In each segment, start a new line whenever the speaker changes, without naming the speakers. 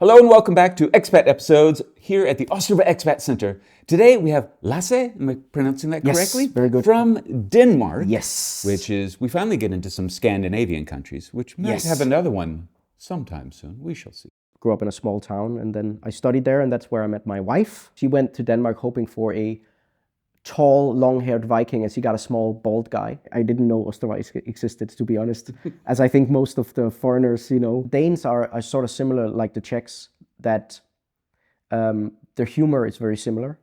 Hello and welcome back to Expat Episodes here at the Ostrava Expat Center. Today we have Lasse, am I pronouncing that correctly?
Yes, very good.
From Denmark.
Yes.
Which is, we finally get into some Scandinavian countries, which might have another one sometime soon. We shall see.
Grew up in a small town and then I studied there and that's where I met my wife. She went to Denmark hoping for a tall, long-haired Viking, and she got a small, bald guy. I didn't know Ostrava existed, to be honest, as I think most of the foreigners, Danes are sort of similar like the Czechs, that their humor is very similar.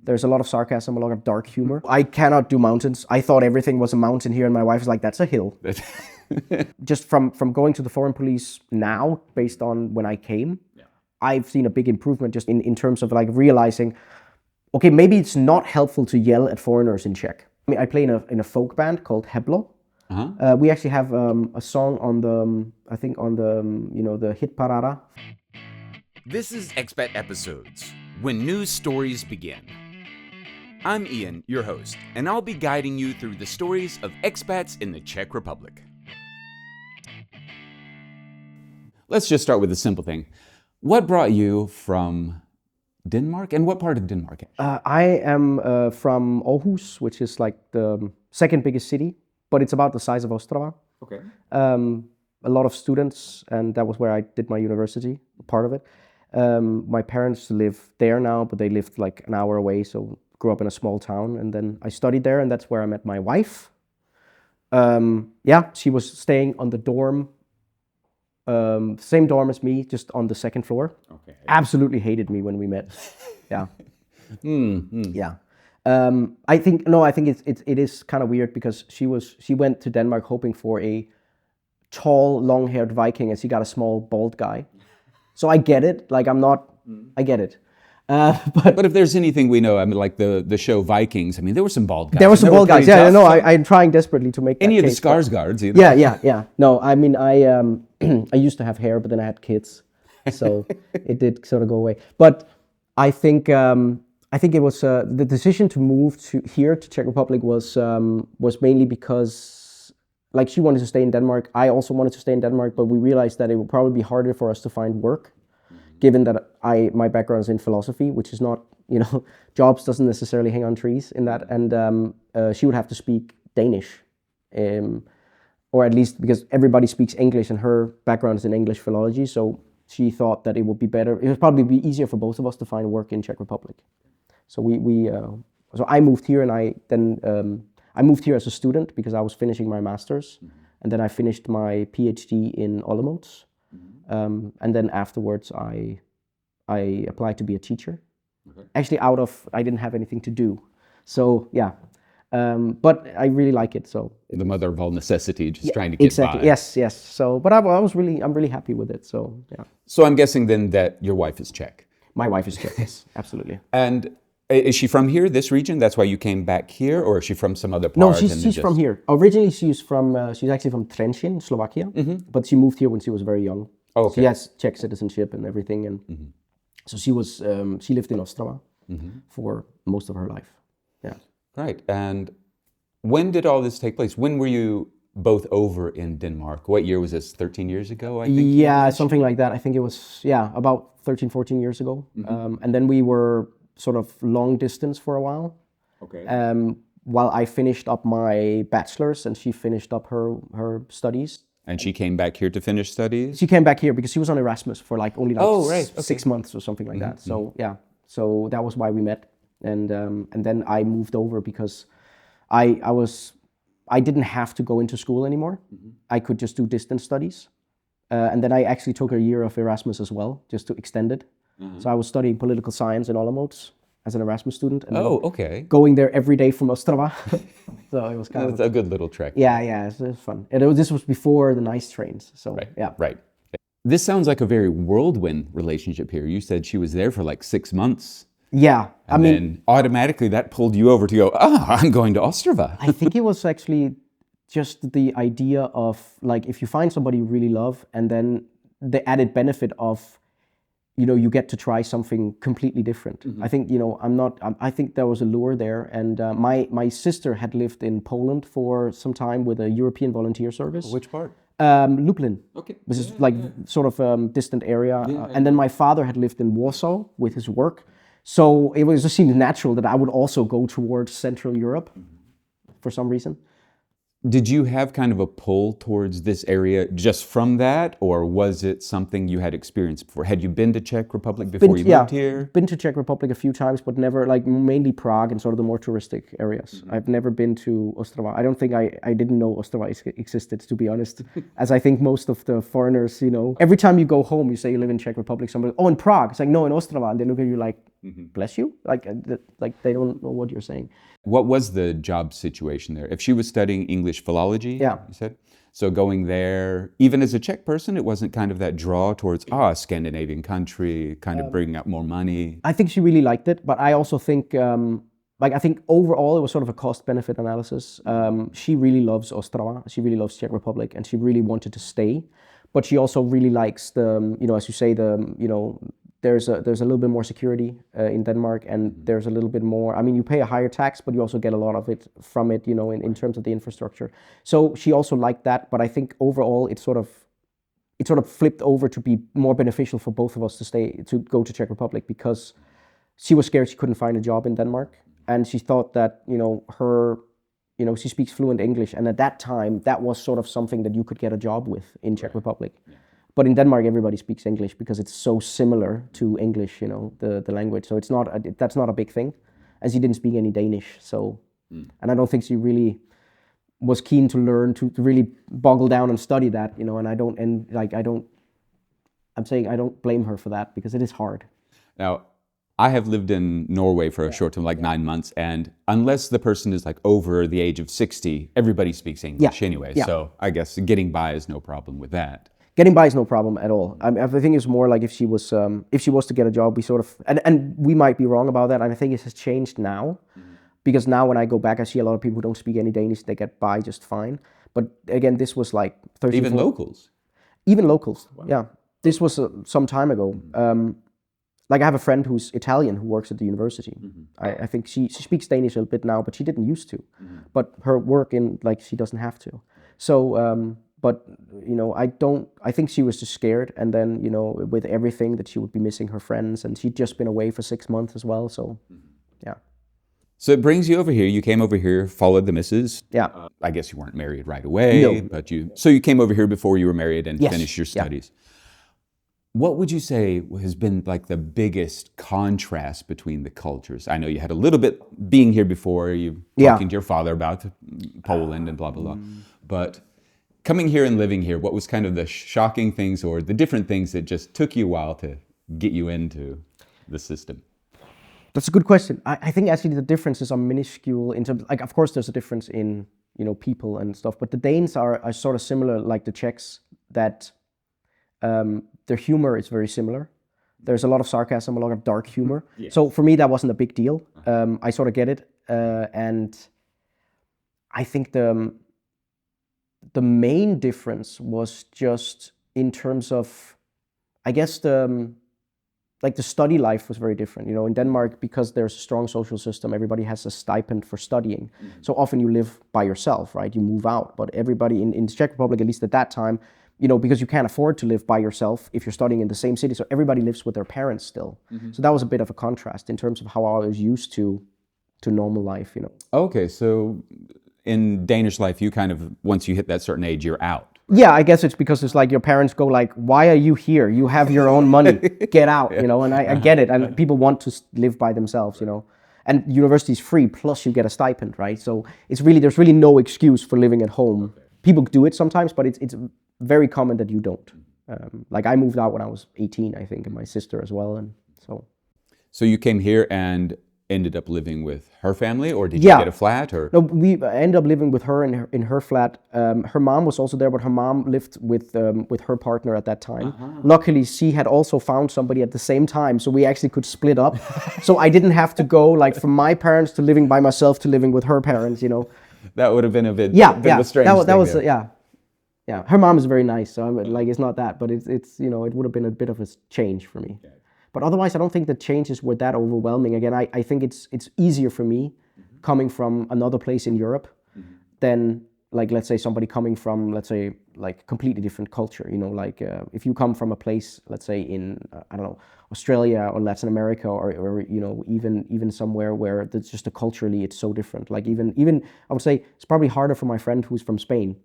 There's a lot of sarcasm, a lot of dark humor. I cannot do mountains. I thought everything was a mountain here, and my wife was like, that's a hill. Just from going to the foreign police now, based on when I came, I've seen a big improvement just in terms of like realizing, okay, maybe it's not helpful to yell at foreigners in Czech. I mean, I play in a folk band called Heblo. We actually have a song on the hit parada.
This is Expat Episodes, when news stories begin. I'm Ian, your host, and I'll be guiding you through the stories of expats in the Czech Republic. Let's just start with a simple thing. What brought you from Denmark, and what part of Denmark?
I am from Aarhus, which is like the second biggest city, but it's about the size of Ostrava.
Okay.
A lot of students, and that was where I did my university, part of it. My parents live there now, but they lived like an hour away, so grew up in a small town, and then I studied there, and that's where I met my wife. She was staying on the dorm, same dorm as me, just on the second floor.
Okay.
Absolutely hated me when we met. Yeah. Yeah. I think it is kind of weird because she went to Denmark hoping for a tall, long-haired Viking, and she got a small, bald guy. So I get it. Like I get it.
But if there's anything we know, I mean, like the show Vikings, I mean, there were some bald guys.
There were some bald guys. Yeah, no, I'm trying desperately to make
any
that
of
case,
the Skarsgårds.
Yeah. No, I mean, I used to have hair, but then I had kids, so it did sort of go away. But I think it was the decision to move to Czech Republic was mainly because, like, she wanted to stay in Denmark. I also wanted to stay in Denmark, but we realized that it would probably be harder for us to find work, given that my background is in philosophy, which is not, jobs doesn't necessarily hang on trees in that. And she would have to speak Danish, or at least because everybody speaks English and her background is in English philology. So she thought that it would be better. It would probably be easier for both of us to find work in Czech Republic. So so I moved here, and I moved here as a student because I was finishing my master's, and then I finished my PhD in Olomouc. And then afterwards, I applied to be a teacher. Okay. Actually, I didn't have anything to do, so yeah. But I really like it. So
the mother of all necessity, just trying to get by.
Yes. So, but I'm really happy with it. So yeah.
So I'm guessing then that your wife is Czech.
My wife is Czech. Yes, absolutely.
And is she from here, this region? That's why you came back here, or is she from some other part?
No, she's from here. Originally, she's actually from Trenčín, Slovakia, but she moved here when she was very young.
Oh, okay.
She has Czech citizenship and everything, and so she lived in Ostrava for most of her life. Yeah.
Right. And when did all this take place? When were you both over in Denmark? What year was this? 13 years ago, I think?
Yeah, something like that. I think it was, about 13, 14 years ago. And then we were sort of long distance for a while.
Okay.
While I finished up my bachelor's and she finished up her studies.
And she came back here to finish studies?
She came back here because she was on Erasmus for like only
like
6 months or something like that. So yeah, so that was why we met. And then I moved over because I didn't have to go into school anymore. I could just do distance studies. And then I actually took a year of Erasmus as well, just to extend it. So I was studying political science in Olomouc as an Erasmus student. And going there every day from Ostrava. So it was kind of
a good little trek.
Yeah, it was fun. And this was before the nice trains. So
Right. This sounds like a very whirlwind relationship here. You said she was there for like 6 months.
Yeah,
I mean, then automatically that pulled you over to go, I'm going to Ostrava.
I think it was actually just the idea of, like, if you find somebody you really love, and then the added benefit of, you get to try something completely different. I think, I think there was a lure there. And my sister had lived in Poland for some time with a European volunteer service.
Which part?
Lublin,
Okay.
which is like sort of distant area. And then my father had lived in Warsaw with his work. So it just seemed natural that I would also go towards Central Europe for some reason.
Did you have kind of a pull towards this area just from that, or was it something you had experienced before? Had you been to Czech Republic before you moved here?
Been to Czech Republic a few times, but never, like mainly Prague and sort of the more touristic areas. I've never been to Ostrava. I don't think I didn't know Ostrava existed, to be honest, as I think most of the foreigners, every time you go home, you say you live in Czech Republic, somebody, oh, in Prague. It's like, no, in Ostrava. And they look at you like, bless you? Like they don't know what you're saying.
What was the job situation there? If she was studying English philology, you said, so going there, even as a Czech person, it wasn't kind of that draw towards, a Scandinavian country, kind of bringing up more money.
I think she really liked it, but I also think, I think overall it was sort of a cost-benefit analysis. She really loves Ostrava, she really loves Czech Republic, and she really wanted to stay. But she also really likes the, as you say, there's a little bit more security in Denmark, and there's a little bit more, you pay a higher tax, but you also get a lot of it from it, in terms of the infrastructure. So she also liked that, but I think overall it sort of flipped over to be more beneficial for both of us to go to Czech Republic, because she was scared she couldn't find a job in Denmark, and she thought that, she speaks fluent English, and at that time that was sort of something that you could get a job with in Czech Republic. But in Denmark, everybody speaks English because it's so similar to English, the language. So that's not a big thing. And she didn't speak any Danish. So, and I don't think she really was keen to learn to really boggle down and study that, And I'm saying I don't blame her for that, because it is hard.
Now, I have lived in Norway for a short time, like 9 months, and unless the person is like over the age of 60, everybody speaks English anyway.
Yeah.
So I guess getting by is no problem with that.
Getting by is no problem at all. I think it's more like if she was to get a job, we sort of, and we might be wrong about that. And I think it has changed now, because now when I go back, I see a lot of people who don't speak any Danish. They get by just fine. But again, this was like 30.
Even locals.
Even locals. Wow. Yeah, this was some time ago. I have a friend who's Italian who works at the university. I think she speaks Danish a little bit now, but she didn't used to. But her work she doesn't have to. So. But, I think she was just scared. And then, with everything that she would be missing her friends, and she'd just been away for 6 months as well. So, yeah.
So it brings you over here. You came over here, followed the missus.
Yeah.
I guess you weren't married right away.
No.
But you came over here before you were married and
Yes.
finished your studies. Yeah. What would you say has been like the biggest contrast between the cultures? I know you had a little bit being here before, you talking to your father about Poland and blah, blah, blah. But coming here and living here, what was kind of the shocking things or the different things that just took you a while to get you into the system?
That's a good question. I think actually the differences are minuscule in terms, of course there's a difference in, people and stuff, but the Danes are sort of similar like the Czechs, that their humor is very similar. There's a lot of sarcasm, a lot of dark humor. Yes. So for me, that wasn't a big deal. I sort of get it. And I think the main difference was just in terms of, I guess the study life was very different. In Denmark, because there's a strong social system, everybody has a stipend for studying. So often you live by yourself, right? You move out. But everybody in the Czech Republic, at least at that time, because you can't afford to live by yourself if you're studying in the same city. So everybody lives with their parents still. So that was a bit of a contrast in terms of how I was used to normal life,
Okay, so in Danish life, you kind of, once you hit that certain age, you're out.
Yeah, I guess it's because it's like your parents go like, why are you here? You have your own money, get out, and I get it. And people want to live by themselves, and university is free, plus you get a stipend, right? So there's really no excuse for living at home. People do it sometimes, but it's very common that you don't. I moved out when I was 18, I think, and my sister as well. And
so you came here and ended up living with her family, or did you get a flat? Or
no, we ended up living with her in her flat. Her mom was also there, but her mom lived with her partner at that time. Luckily, she had also found somebody at the same time, so we actually could split up. So I didn't have to go from my parents to living by myself to living with her parents.
That would have been a bit
of a
strange
that was
there.
Yeah. Her mom is very nice, so it's not that, but it's it would have been a bit of a change for me. But otherwise, I don't think the changes were that overwhelming. Again, I think it's easier for me coming from another place in Europe than like let's say somebody coming from, let's say, like completely different culture, like if you come from a place, let's say in I don't know, Australia or Latin America, or even somewhere where it's just culturally it's so different. Like even I would say it's probably harder for my friend who's from Spain,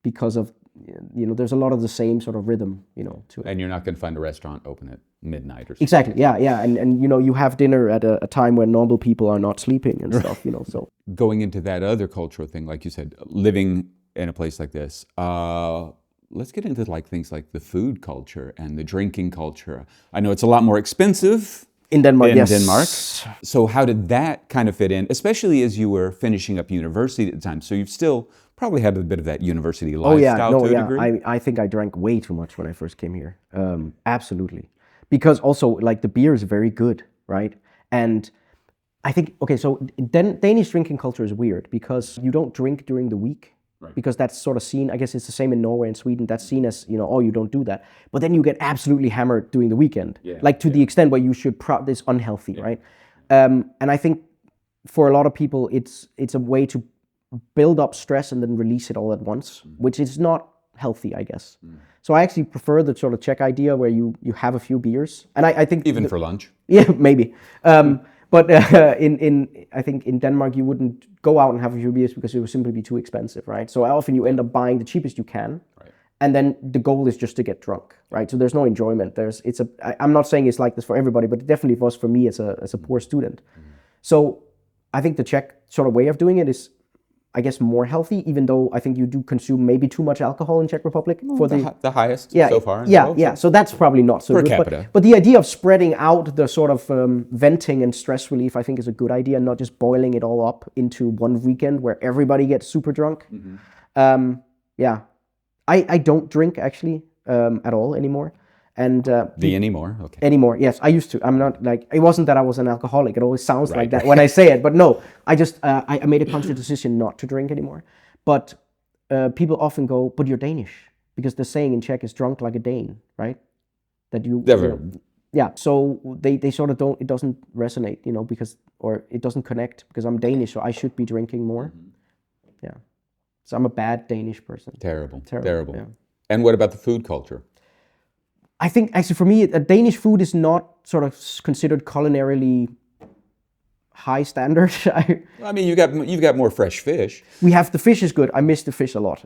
because of there's a lot of the same sort of rhythm, to it.
And you're not going to find a restaurant open at midnight or something.
Exactly. Yeah. And you have dinner at a time when normal people are not sleeping and stuff. So
going into that other cultural thing, like you said, living in a place like this, let's get into like things like the food culture and the drinking culture. I know it's a lot more expensive
in Denmark.
Denmark. So how did that kind of fit in, especially as you were finishing up university at the time? So you've still probably had a bit of that university lifestyle to a degree.
I think I drank way too much when I first came here. Absolutely. Because also, like, the beer is very good, right? And I think, so Danish drinking culture is weird because you don't drink during the week. Right. Because that's sort of seen, I guess it's the same in Norway and Sweden, that's seen as, you don't do that. But then you get absolutely hammered during the weekend. Yeah, like to the extent where you should, it's unhealthy, right? And I think for a lot of people, it's a way to build up stress and then release it all at once, which is not healthy, I guess. So I actually prefer the sort of Czech idea where you have a few beers. And I think...
Even for lunch?
Yeah, maybe. But I think in Denmark you wouldn't go out and have a few beers because it would simply be too expensive, right? So often you end up buying the cheapest you can, right. And then the goal is just to get drunk, right? So there's no enjoyment. I'm not saying it's like this for everybody, but it definitely was for me as a poor student. So I think the Czech sort of way of doing it is, I guess, more healthy, even though I think you do consume maybe too much alcohol in Czech Republic.
For the highest so far.
Yeah. So that's probably not so
per
good.
Capita.
But the idea of spreading out the sort of venting and stress relief, I think, is a good idea, and not just boiling it all up into one weekend where everybody gets super drunk. I don't drink, actually, at all anymore. And
anymore? Okay.
Anymore, yes. I used to. I'm not like, it wasn't that I was an alcoholic. It always sounds like that when I say it. But no, I just, I made a conscious decision not to drink anymore. But people often go, but you're Danish. Because the saying in Czech is drunk like a Dane, right? That you...
Never.
Yeah, so they sort of don't, it doesn't resonate, or it doesn't connect because I'm Danish, so I should be drinking more. Yeah. So I'm a bad Danish person.
Terrible.
Yeah.
And what about the food culture?
I think, actually, for me, Danish food is not sort of considered culinarily high standard.
I mean, you've got more fresh fish.
We have, the fish is good. I miss the fish a lot.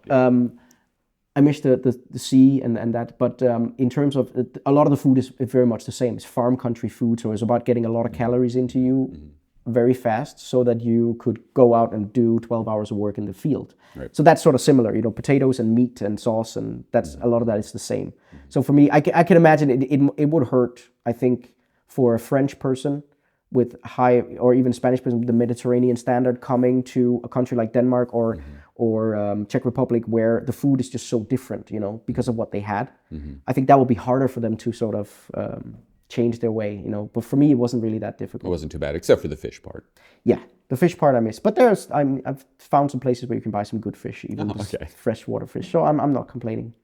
I miss the sea and that. But in terms of, a lot of the food is very much the same. It's farm country food, so it's about getting a lot of calories into you very fast so that you could go out and do 12 hours of work in the field. Right. So that's sort of similar, potatoes and meat and sauce, and that's a lot of that is the same. So for me, I can imagine it would hurt, I think, for a French person with high, or even Spanish person with the Mediterranean standard coming to a country like Denmark or Czech Republic where the food is just so different, because of what they had. I think that would be harder for them to sort of change their way, But for me, it wasn't really that difficult.
It wasn't too bad, except for the fish part.
Yeah, the fish part I miss. But I've found some places where you can buy some good fish, even freshwater fish. So I'm not complaining.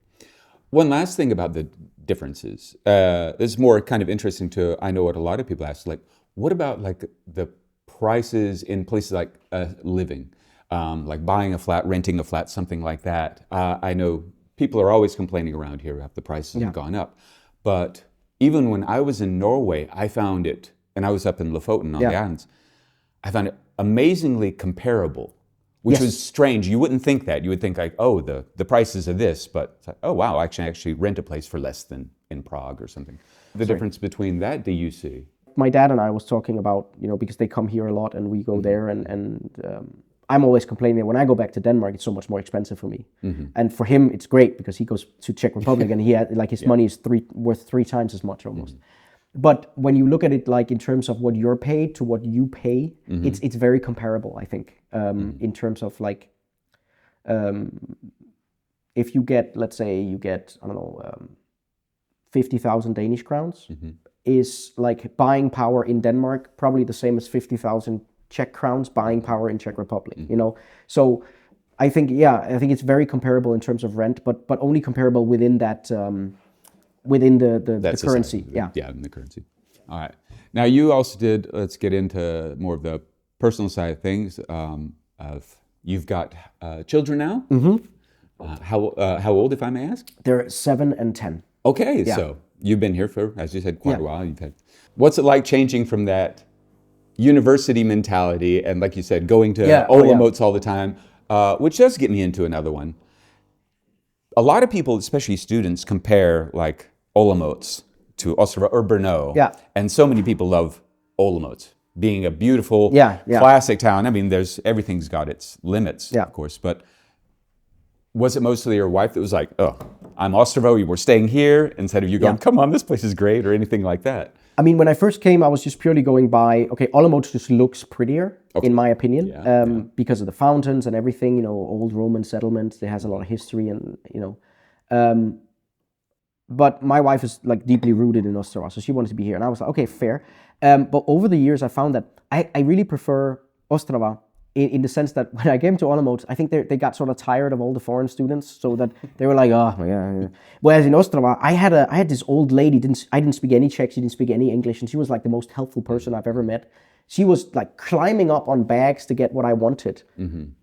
One last thing about the differences. This is more kind of interesting I know what a lot of people ask, like, what about like the prices in places like living, like buying a flat, renting a flat, something like that? I know people are always complaining around here about the prices have gone up. But even when I was in Norway, I found it, and I was up in Lofoten on the islands, I found it amazingly comparable, which was strange. You wouldn't think that. You would think like, oh, the prices are this, but it's like, oh, wow, I can actually rent a place for less than in Prague or something. The difference between that, do you see?
My dad and I was talking about, because they come here a lot and we go there, and I'm always complaining that when I go back to Denmark, it's so much more expensive for me. And for him, it's great because he goes to Czech Republic and he had, like, his money is worth 3 times as much almost. But when you look at it like in terms of what you're paid to what you pay, it's very comparable, I think, in terms of like, if you get, let's say you get, I don't know, 50,000 Danish crowns, is like buying power in Denmark, probably the same as 50,000 Czech crowns buying power in Czech Republic, So I think it's very comparable in terms of rent, but only comparable within that, within the currency.
Yeah, in the currency. All right. Now you also let's get into more of the personal side of things. You've got children now? How old, if I may ask?
They're 7 and 10.
Okay, so you've been here for, as you said, quite a while. What's it like changing from that university mentality and, like you said, going to Olamotes all the time, which does get me into another one. A lot of people, especially students, compare like Olamotes to Ostrava or Brno.
Yeah.
And so many people love Olamotes, being a beautiful, classic town. I mean, everything's got its limits, of course, but was it mostly your wife that was like, oh, I'm Ostrava, we're staying here, instead of you going, come on, this place is great, or anything like that?
I mean, when I first came, I was just purely going by, okay, Olamotes just looks prettier, in my opinion, because of the fountains and everything, you know, old Roman settlements. It has a lot of history and, you know. But my wife is like deeply rooted in Ostrava, so she wanted to be here. And I was like, okay, fair. But over the years, I found that I really prefer Ostrava in the sense that when I came to Olamotes, I think they got sort of tired of all the foreign students, so that they were like, oh, yeah. Whereas in Ostrava, I had this old lady, I didn't speak any Czech, she didn't speak any English, and she was like the most helpful person I've ever met. She was like climbing up on bags to get what I wanted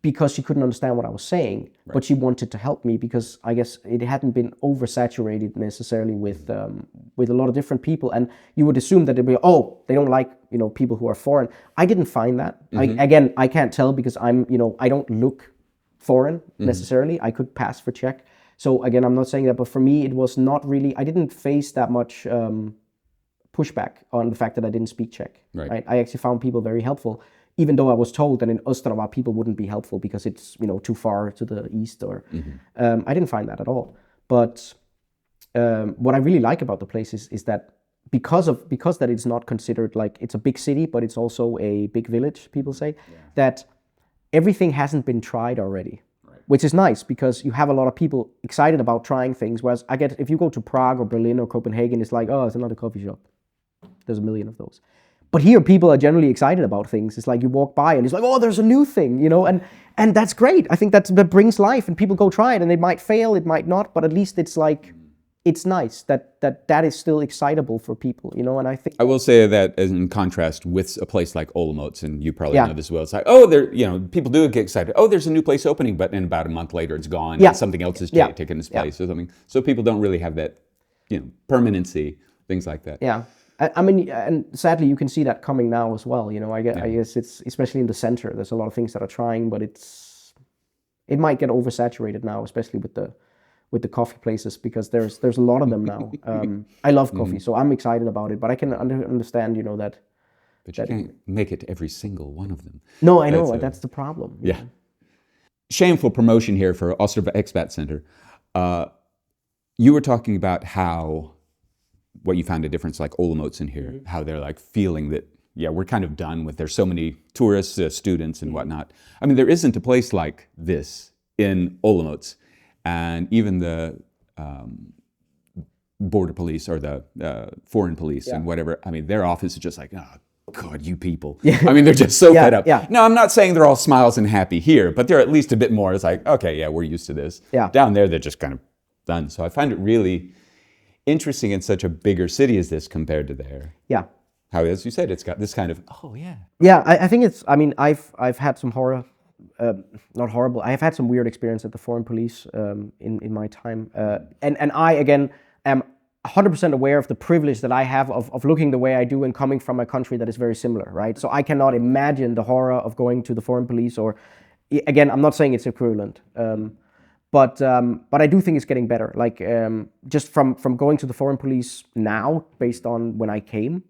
because she couldn't understand what I was saying, but she wanted to help me because I guess it hadn't been oversaturated necessarily with a lot of different people. And you would assume that they'd be, oh, they don't like, you know, people who are foreign. I didn't find that. I can't tell because I don't look foreign necessarily. I could pass for Czech. So again, I'm not saying that, but for me, it was not really, I didn't face that much pushback on the fact that I didn't speak Czech. Right? I actually found people very helpful, even though I was told that in Ostrava people wouldn't be helpful because it's, you know, too far to the east. Or I didn't find that at all. But what I really like about the place is that because that it's not considered like it's a big city, but it's also a big village. People say that everything hasn't been tried already. Which is nice because you have a lot of people excited about trying things. Whereas I get, if you go to Prague or Berlin or Copenhagen, it's like, oh, it's another coffee shop. There's a million of those. But here people are generally excited about things. It's like you walk by and it's like, oh, there's a new thing, you know, and that's great. I think that brings life and people go try it and it might fail, it might not, but at least it's like, it's nice that is still excitable for people, you know, and I think...
I will say that as in contrast with a place like Olamotes, and you probably know this well, it's like, oh, people do get excited. Oh, there's a new place opening, but in about a month later it's gone and something else is taken its place or something. So people don't really have that, you know, permanency, things like that.
Yeah. I mean, and sadly, you can see that coming now as well. You know, I guess it's especially in the center. There's a lot of things that are trying, but it might get oversaturated now, especially with the coffee places because there's a lot of them now. I love coffee, so I'm excited about it. But I can understand, you know, that.
But you can't make it every single one of them.
No, I know that's the problem.
Yeah. Shameful promotion here for Ostrava Expat Center. You were talking about how. What you found a difference like Olamotes in here, how they're like feeling that, we're kind of done with, there's so many tourists, students and whatnot. I mean, there isn't a place like this in Olamotes. And even the border police or the foreign police and whatever, I mean, their office is just like, oh, God, you people. I mean, they're just so fed up. Now, I'm not saying they're all smiles and happy here, but they're at least a bit more. It's like, okay, we're used to this. Down there, they're just kind of done. So I find it really interesting in such a bigger city as this compared to there. Yeah. How, as you said, it's got this kind of,
Yeah, I think it's, I mean, I've had some not horrible, I have had some weird experience at the foreign police in my time. And I, again, am 100% aware of the privilege that I have of looking the way I do and coming from a country that is very similar, right? So I cannot imagine the horror of going to the foreign police or, again, I'm not saying it's equivalent. But I do think it's getting better. Like just from going to the foreign police now, based on when I came,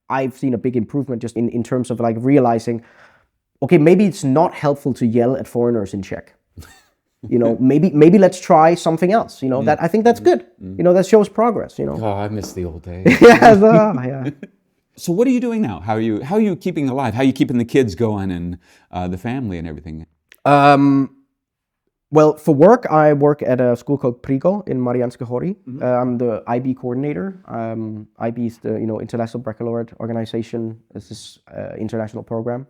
I've seen a big improvement just in terms of like realizing, okay, maybe it's not helpful to yell at foreigners in Czech. You know, maybe let's try something else. You know, that I think that's good. You know, that shows progress. You know.
Oh, I miss the old days.
yeah.
So what are you doing now? How are you keeping alive? How are you keeping the kids going and the family and everything?
Well, for work, I work at a school called Prigo in Mariánské Hory. I'm the IB coordinator. IB is the International Baccalaureate Organization. It's this international program.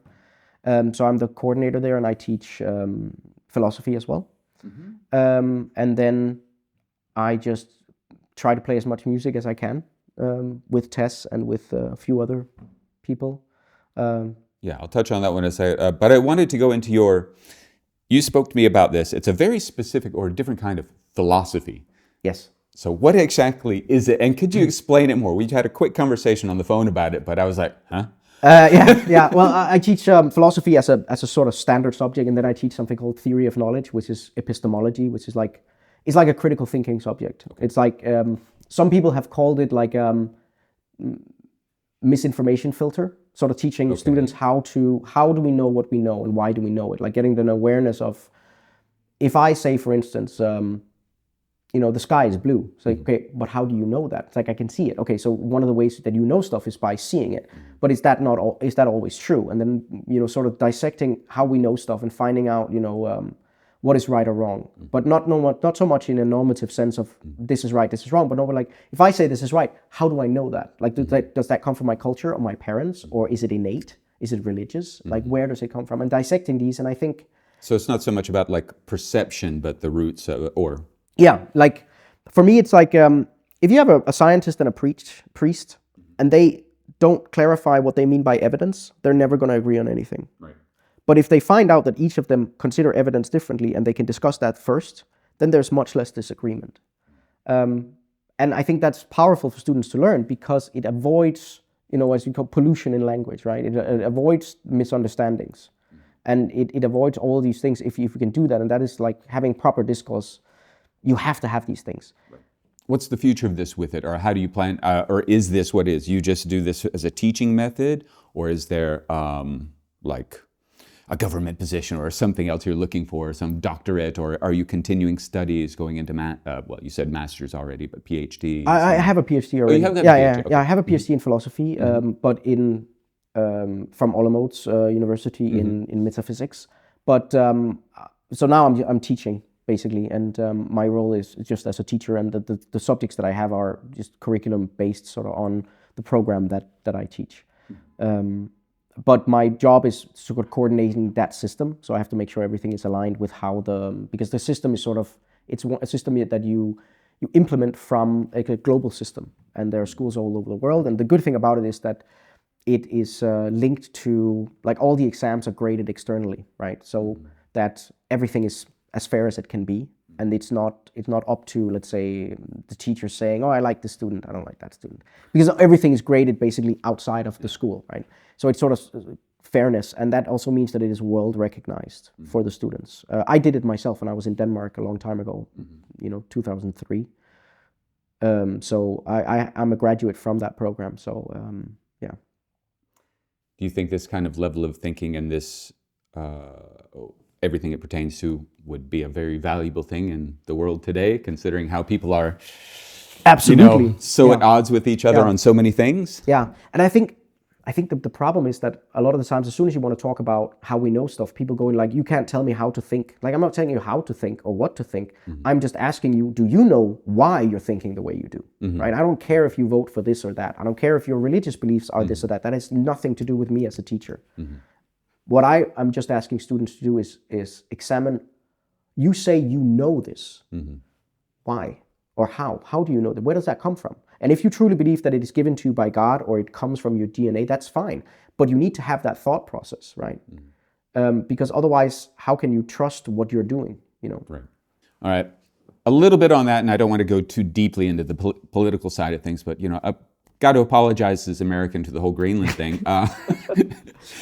So I'm the coordinator there, and I teach philosophy as well. And then I just try to play as much music as I can with Tess and with a few other people.
I'll touch on that when I say it. But I wanted to go into your You spoke to me about this. It's a very specific or different kind of philosophy.
Yes.
So what exactly is it? And could you explain it more? We had a quick conversation on the phone about it, but I was like, huh?
Yeah. Well, I teach philosophy as a sort of standard subject, and then I teach something called theory of knowledge, which is epistemology, which is like a critical thinking subject. Okay. It's like some people have called it like misinformation filter, sort of teaching students how do we know what we know and why do we know it, like getting an awareness of, if I say, for instance, the sky is blue. It's like, okay, but how do you know that? It's like, I can see it. Okay, so one of the ways that you know stuff is by seeing it. But is that always true? And then, sort of dissecting how we know stuff and finding out, what is right or wrong. But not so much in a normative sense of this is right, this is wrong, but more like, if I say this is right, how do I know that? Like, does that come from my culture or my parents, or is it innate? Is it religious? Like, where does it come from? And dissecting these, and I think...
So it's not so much about like perception, but the roots or...
Yeah, like for me, it's like if you have a scientist and a priest, and they don't clarify what they mean by evidence, they're never going to agree on anything.
Right.
But if they find out that each of them consider evidence differently and they can discuss that first, then there's much less disagreement. And I think that's powerful for students to learn, because it avoids, as we call pollution in language, right? It avoids misunderstandings, and it avoids all these things if you can do that. And that is like having proper discourse. You have to have these things.
Right. What's the future of this with it? Or how do you plan, or is this what is? You just do this as a teaching method? Or is there like a government position or something else you're looking for, some doctorate? Or are you continuing studies going into, well, you said master's already, but PhD?
I have a PhD already.
Oh, you have that PhD? Okay.
Yeah, I have a PhD in philosophy, but from Olomouc University in metaphysics. But so now I'm teaching, basically, and my role is just as a teacher, and the subjects that I have are just curriculum based, sort of on the program that I teach. But my job is sort of coordinating that system, so I have to make sure everything is aligned with because the system is it's a system that you implement from a global system, and there are schools all over the world. And the good thing about it is that it is linked to, like, all the exams are graded externally, right? So that everything is as fair as it can be, and it's not up to, let's say, the teacher saying, oh, I like this student, I don't like that student, because everything is graded basically outside of the school, right? So it's sort of fairness, and that also means that it is world recognized for the students. I did it myself when I was in Denmark a long time ago, 2003. So I'm a graduate from that program. So yeah.
Do you think this kind of level of thinking and this everything it pertains to would be a very valuable thing in the world today, considering how people are
absolutely
at odds with each other on so many things?
Yeah, and I think the problem is that a lot of the times, as soon as you want to talk about how we know stuff, people go in like, you can't tell me how to think. Like, I'm not telling you how to think or what to think. I'm just asking you, do you know why you're thinking the way you do, right? I don't care if you vote for this or that. I don't care if your religious beliefs are this or that. That has nothing to do with me as a teacher. What I'm just asking students to do is examine, you say you know this. Why? Or how? How do you know that? Where does that come from? And if you truly believe that it is given to you by God or it comes from your DNA, that's fine. But you need to have that thought process, right? Because otherwise, how can you trust what you're doing?
Right. All right. A little bit on that, and I don't want to go too deeply into the political side of things, but I've got to apologize as American to the whole Greenland thing.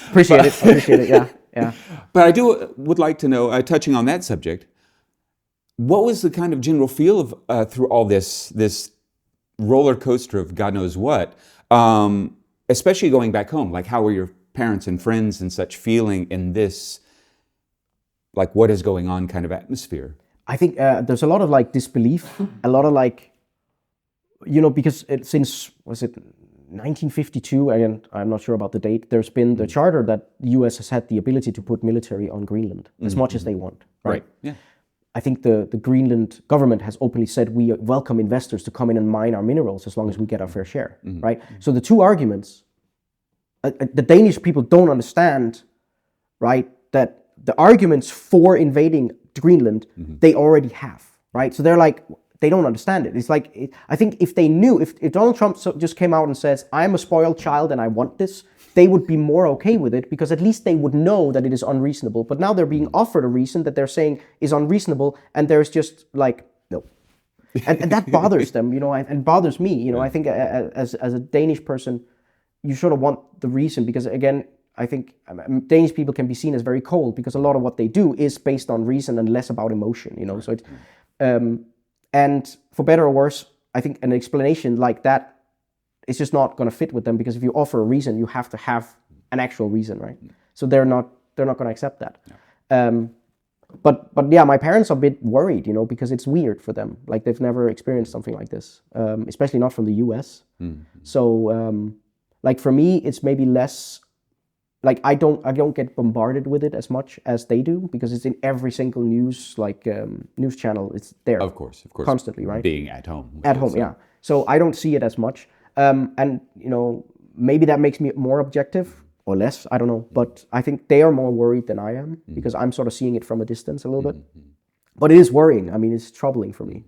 Appreciate it. Yeah.
But I would like to know, touching on that subject, what was the kind of general feel of through all this roller coaster of God knows what, especially going back home? Like, how were your parents and friends and such feeling in this, like, what is going on kind of atmosphere?
I think there's a lot of like disbelief, a lot of like, because since, was it 1952, again, I'm not sure about the date, there's been the charter that the US has had the ability to put military on Greenland as much as they want, right?
Yeah.
I think the Greenland government has openly said we welcome investors to come in and mine our minerals as long as we get our fair share, right? So the two arguments, the Danish people don't understand, right, that the arguments for invading Greenland, they already have, right? So they're like, they don't understand it. It's like, I think if they knew, if Donald Trump just came out and says, I'm a spoiled child and I want this, they would be more okay with it, because at least they would know that it is unreasonable. But now they're being offered a reason that they're saying is unreasonable, and there's just like, no. And that bothers them, and bothers me. I think as a Danish person, you sort of want the reason, because again, I think Danish people can be seen as very cold, because a lot of what they do is based on reason and less about emotion, so it's, and for better or worse, I think an explanation like that is just not going to fit with them, because if you offer a reason, you have to have an actual reason, right? So they're not going to accept that. But yeah, my parents are a bit worried, because it's weird for them. Like, they've never experienced something like this, especially not from the US. So, like, for me, it's maybe less, like, I don't get bombarded with it as much as they do, because it's in every single news, news channel. It's there.
Of course.
Constantly, right?
Being at home.
At home, yeah. So I don't see it as much. And, maybe that makes me more objective, or less, I don't know. But I think they are more worried than I am, because I'm sort of seeing it from a distance a little bit. But it is worrying. I mean, it's troubling for me.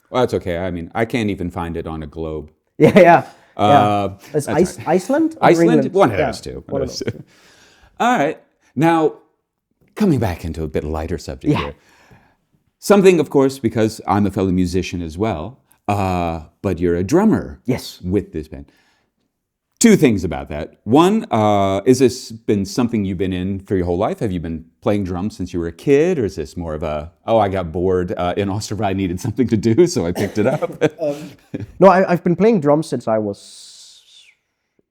Well, that's okay. I mean, I can't even find it on a globe.
Yeah. Is Iceland?
Iceland? One of those two.
One of those two.
All right. Now, coming back into a bit lighter subject here. Something, of course, because I'm a fellow musician as well, but you're a drummer.
Yes.
With this band. Two things about that. One, is this been something you've been in for your whole life? Have you been playing drums since you were a kid? Or is this more of I got bored in Ostrava, I needed something to do, so I picked it up?
No, I've been playing drums since I was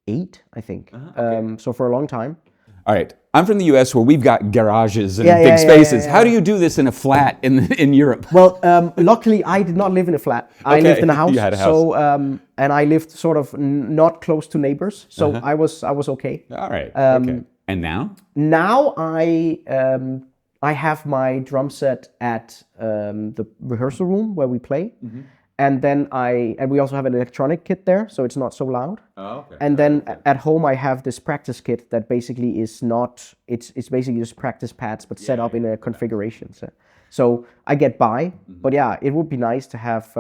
8, I think. Okay. So for a long time.
All right. I'm from the US, where we've got garages and big spaces. How do you do this in a flat in Europe?
Well, luckily I did not live in a flat. I lived in a house.
You had a house.
So, and I lived sort of not close to neighbors. So I was okay.
All right. Okay. And now?
Now I have my drum set at the rehearsal room where we play. And then we also have an electronic kit there, so it's not so loud.
Oh, okay.
And then at home I have this practice kit that basically is not, it's basically just practice pads, but set up in a configuration. So I get by, but yeah, it would be nice to have,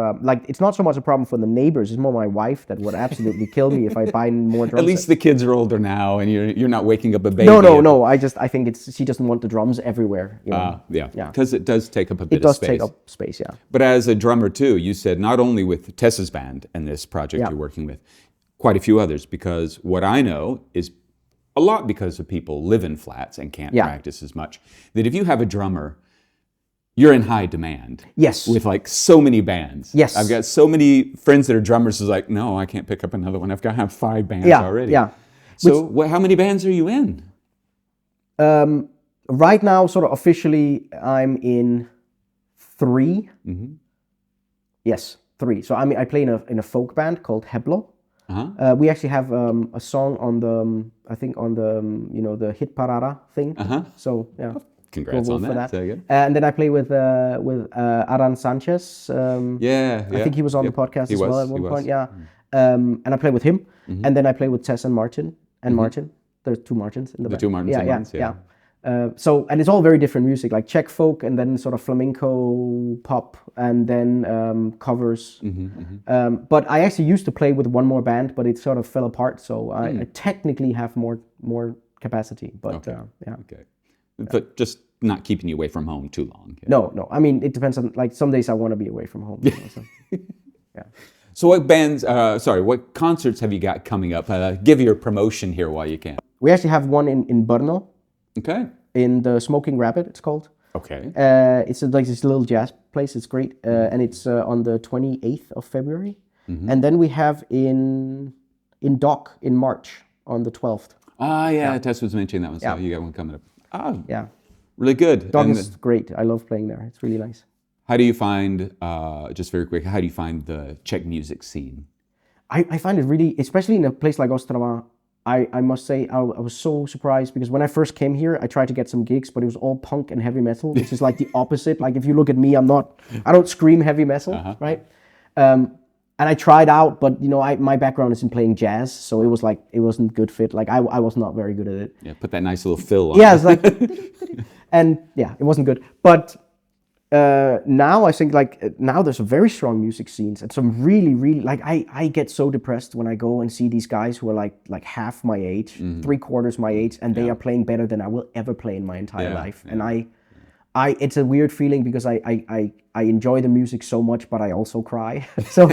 it's not so much a problem for the neighbors, it's more my wife that would absolutely kill me if I buy more drums.
At least the kids are older now, and you're not waking up a baby.
No, I think she doesn't want the drums everywhere.
Yeah. Because it does take up a bit of space.
It does take up space, yeah.
But as a drummer too, you said not only with Tessa's band and this project you're working with, quite a few others, because what I know is a lot because of people live in flats and can't practice as much, that if you have a drummer, you're in high demand.
Yes.
With like so many bands.
Yes.
I've got so many friends that are drummers who's like, no, I can't pick up another one. I've got to have 5 bands already.
Yeah.
So how many bands are you in?
Right now, sort of officially, I'm in 3. Yes, 3. So I play in a folk band called Heblo. We actually have a song on the hit parada thing. So yeah.
Congrats on that. So good.
And then I play with Aran Sanchez. I think he was on the podcast as well at one point. Yeah. And I play with him. And then I play with Tess and Martin. Martin. There's 2 Martins in the band.
2 Martins. Yeah.
And it's all very different music, like Czech folk, and then sort of flamenco pop, and then covers. But I actually used to play with one more band, but it sort of fell apart. So I technically have more capacity. But
Okay. But just not keeping you away from home too long.
No. I mean, it depends on, like, some days I want to be away from home.
So what concerts have you got coming up? Give your promotion here while you can.
We actually have one in Brno.
Okay.
In the Smoking Rabbit, it's called.
Okay.
It's like this little jazz place. It's great. And it's on the 28th of February. And then we have in Dock in March on the 12th.
Tess was mentioning that one. So you got one coming up.
Yeah.
Really good.
Dock is great. I love playing there. It's really nice.
How do you find, just very quick, how do you find the Czech music scene?
I find it really, especially in a place like Ostrava, I must say I was so surprised, because when I first came here, I tried to get some gigs, but it was all punk and heavy metal, which is like the opposite. Like, if you look at me, I don't scream heavy metal, right? And I tried out, but my background is in playing jazz, so it was like, it wasn't good fit. Like, I was not very good at it.
Yeah, put that nice little fill on.
Yeah, it's like, and yeah, it wasn't good. But now I think now there's a very strong music scenes and some really, really like I get so depressed when I go and see these guys who are like half my age, 3/4 my age, and they are playing better than I will ever play in my entire life. And I it's a weird feeling because I enjoy the music so much, but I also cry. So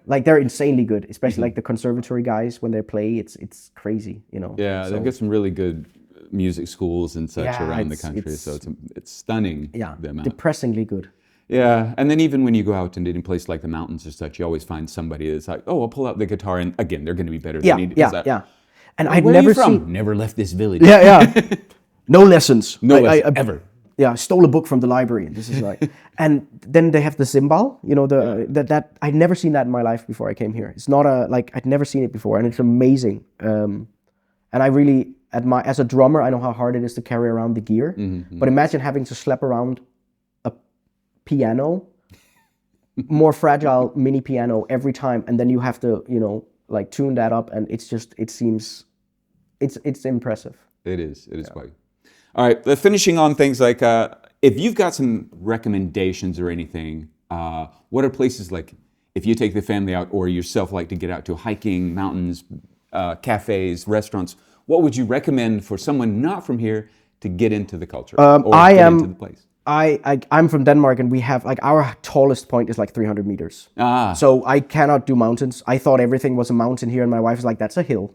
like they're insanely good, especially like the conservatory guys when they play. It's crazy, you know.
Yeah,
so,
they've got some really good music schools and such around the country. So it's stunning.
Yeah,
the amount.
Depressingly good.
Yeah, and then even when you go out and in a place like the mountains or such, you always find somebody that's like, oh, I'll pull out the guitar, and again, they're going to be better than me.
Yeah. And I've
where
never
are you from?
seen.
Never left this village.
Yeah. No lessons.
Ever.
Yeah, I stole a book from the library, and this is like, and then they have the cymbal. You know, that I'd never seen that in my life before I came here. It's not I'd never seen it before, and it's amazing. And I really admire, as a drummer, I know how hard it is to carry around the gear. But imagine having to slap around a piano, more fragile mini piano every time, and then you have to, you know, like tune that up, and it's impressive.
It is quite. All right, finishing on things like, if you've got some recommendations or anything, what are places like, if you take the family out or yourself like to get out to hiking, mountains, cafes, restaurants, what would you recommend for someone not from here to get into the culture into the place?
I'm from Denmark, and we have like our tallest point is like 300 meters. So I cannot do mountains. I thought everything was a mountain here, and my wife is like, that's a hill.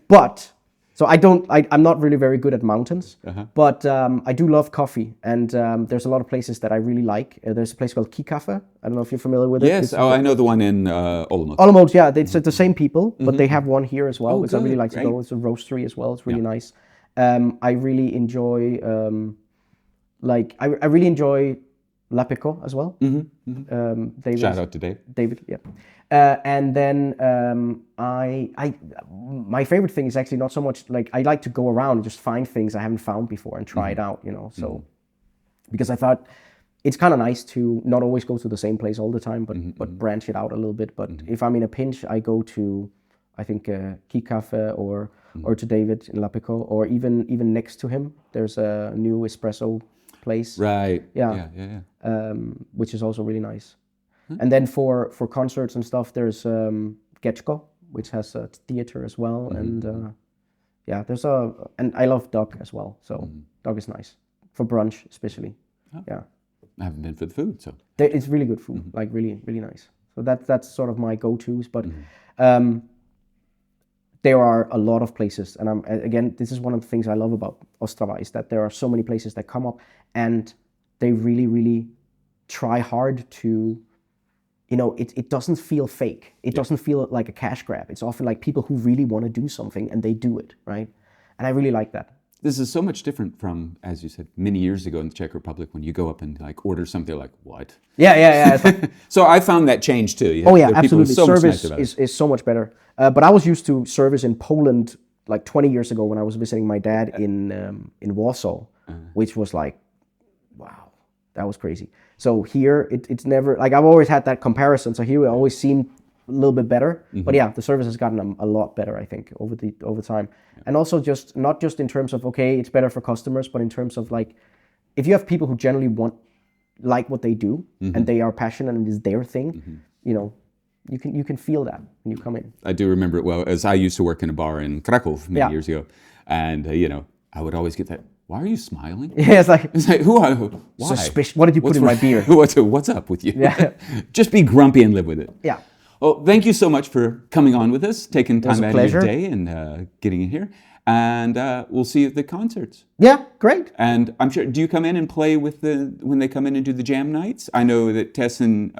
But so I'm not really very good at mountains, but I do love coffee, and there's a lot of places that I really like. There's a place called Kikafe. I don't know if you're familiar with it.
Yes, I know the one in Olomouc.
Olomouc, yeah, it's the same people, but they have one here as well, which I really like to go. It's a roastery as well. It's really nice. I really enjoy, I really enjoy Lapico as well. David,
shout out to Dave.
David, yeah. And then my favorite thing is actually not so much like I like to go around and just find things I haven't found before and try it out, you know. So because I thought it's kind of nice to not always go to the same place all the time, but branch it out a little bit. But if I'm in a pinch, I go to I think Kikafe or to David in Lapico, or even next to him there's a new espresso place.
Right.
Yeah. Which is also really nice. And then for concerts and stuff, there's Getchko, which has a theater as well, and and I love Duck as well. So Duck is nice for brunch, especially. Oh. Yeah.
I haven't been for the food, so
it's really good food, like really really nice. So that's sort of my go-tos, but. There are a lot of places, and again, this is one of the things I love about Ostrava, is that there are so many places that come up, and they really, really try hard to, you know, it doesn't feel fake. It doesn't feel like a cash grab. It's often like people who really want to do something, and they do it, right? And I really like that.
This is so much different from, as you said, many years ago in the Czech Republic, when you go up and like order something, like, what?
Yeah.
So I found that change too.
Absolutely. Service is so much better. But I was used to service in Poland like 20 years ago when I was visiting my dad in Warsaw, which was like, wow, that was crazy. So here, it's never, like I've always had that comparison. So here it always seemed a little bit better. But yeah, the service has gotten a lot better, I think, over time. And also just, not just in terms of, okay, it's better for customers, but in terms of like, if you have people who generally like what they do, and they are passionate and it's their thing, you know, you can feel that when you come in.
I do remember it well, as I used to work in a bar in Krakow many years ago, and you know, I would always get that. Why are you smiling?
Yeah, it's like
why?
Suspicious. What did you put in my beer?
What's up with you? Yeah. Just be grumpy and live with it.
Yeah.
Well, thank you so much for coming on with us, taking time out of your day and getting in here. And we'll see you at the concerts.
Yeah, great.
And I'm sure, do you come in and play with when they come in and do the jam nights? I know that Tess and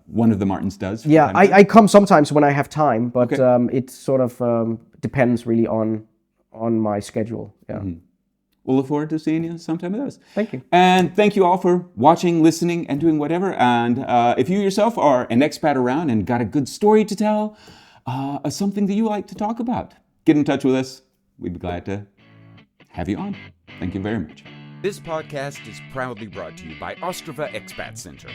one of the Martins does.
Yeah, I come sometimes when I have time, but it sort of depends really on my schedule. Yeah.
We'll look forward to seeing you sometime with us.
Thank you.
And thank you all for watching, listening, and doing whatever. And if you yourself are an expat around and got a good story to tell, something that you like to talk about, get in touch with us. We'd be glad to have you on. Thank you very much.
This podcast is proudly brought to you by Ostrava Expat Center.